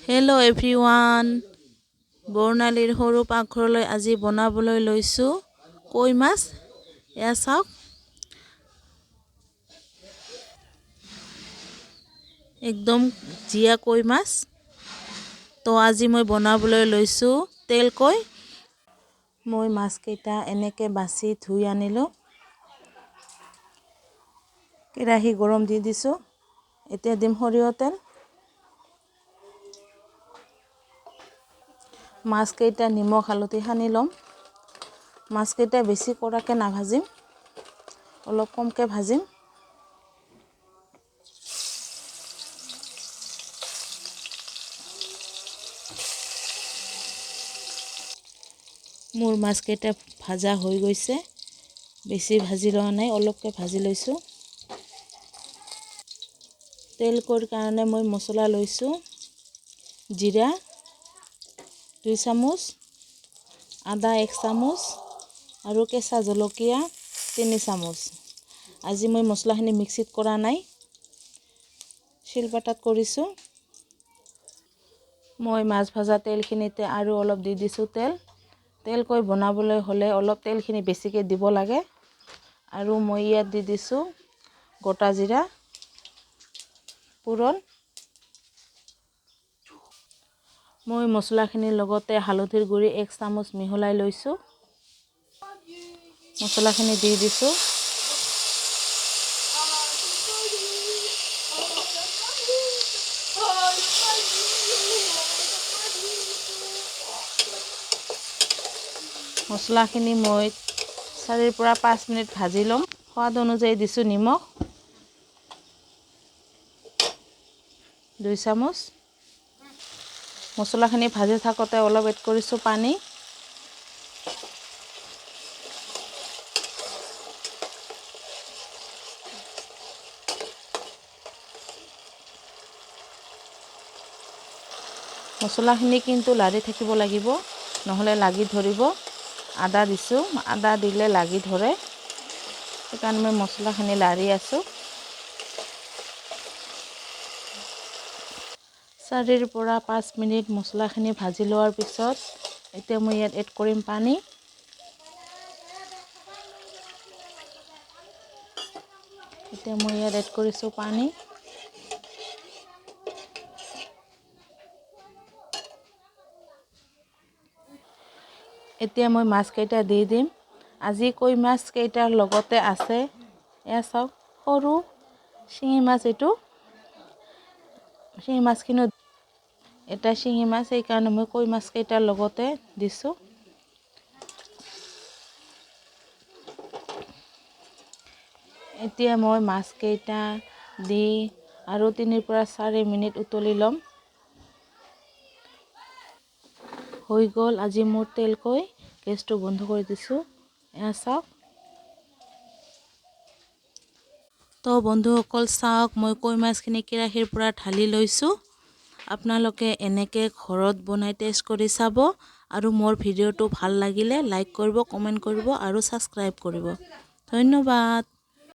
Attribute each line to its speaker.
Speaker 1: Hello everyone. বৰ্ণালীৰ সৰু পাকঘৰলৈ আজি বনাবলৈ লৈছো কই মাছ। এয়া চাওক, একদম জিয়া কই মাছ। তো আজি মই বনাবলৈ লৈছো তেল কই। মই মাছ কেইটা এনেকে বাছি ধুই আনিলো। কেৰাহী গৰম দি দিছো। এতিয়া দিম সৰিয়হ তেল। মাছ কেইটা নিমখ হালধি সানি লম। মাছ কেইটা বেছি কৰাকে নাভাজিম, অলপ কমকে ভাজিম। মোৰ মাছ কেইটা ভাজা হৈ গৈছে, বেছি ভাজি লোৱা নাই, অলপকে ভাজি লৈছো। তেল কোৰ কাৰণে মই মছলা লৈছো। জিৰা 2 চামুচ, আদা 1 চামুচ আৰু কেঁচা জলকীয়া 3 চামুচ। আজি মই মছলাখিনি মিক্সিত কৰা নাই, শিলপাটাত কৰিছো। মই মাছ ভাজা তেলখিনিতে আৰু অলপ দি দিছো তেল। তেল কৈ বনাবলৈ হলে অলপ তেলখিনি বেছিকে দিব লাগে। আৰু মই ইয়াত দি দিছো গোটা জিৰা পুৰণ। মই মছলাখিনিৰ লগতে হালধিৰ গুড়ি 1 চামুচ মিহলাই লৈছো। মছলাখিনি দি দিছো। মছলাখিনি মই 4 পৰা 5 মিনিট ভাজি লম। সোৱাদ অনুযায়ী দিছো নিমখ 2 চামুচ। মছলাখিনি ভাজি থাকোতে অলপ এড কৰিছো পানী। মছলাখিনি কিন্তু লাৰি থাকিব লাগিব, নহলে লাগি ধৰিব। আদা দিছো, আদা দিলে লাগি ধৰে, সেইকাৰণে মই মছলাখিনি লাৰি আছো। 4 পৰা 5 মিনিট মছলাখিনি ভাজি লোৱাৰ পিছত এতিয়া মই ইয়াত এড কৰিম পানী। এতিয়া মই ইয়াত এড কৰিছো পানী। এতিয়া মই মাছ কেইটা দি দিম। আজি কই মাছ কেইটাৰ লগতে আছে, এয়া চাওক, সৰু শিঙি মাছ। এইটো শিঙি মাছখিনি এটা শিঙি মাছ, সেইকাৰণে মই কই মাছ কেইটাৰ লগতে দিছো। এতিয়া মই মাছ কেইটা দি আৰু 3 পৰা 4 মিনিট উতলি লম। হৈ গ'ল আজি মোৰ তেল কই। গেছটো বন্ধ কৰি দিছো। এয়া চাওক। তো বন্ধুসকল চাওক, মই কই মাছখিনি কেৰাহীৰ পৰা ঢালি লৈছো। আপোনালোকে এনেকে ঘৰত বনাই টেষ্ট কৰি চাব। আৰু মোৰ ভিডিঅ'টো ভাল লাগিলে লাইক কৰিব, কমেন্ট কৰিব আৰু সাবস্ক্ৰাইব কৰিব। ধন্যবাদ।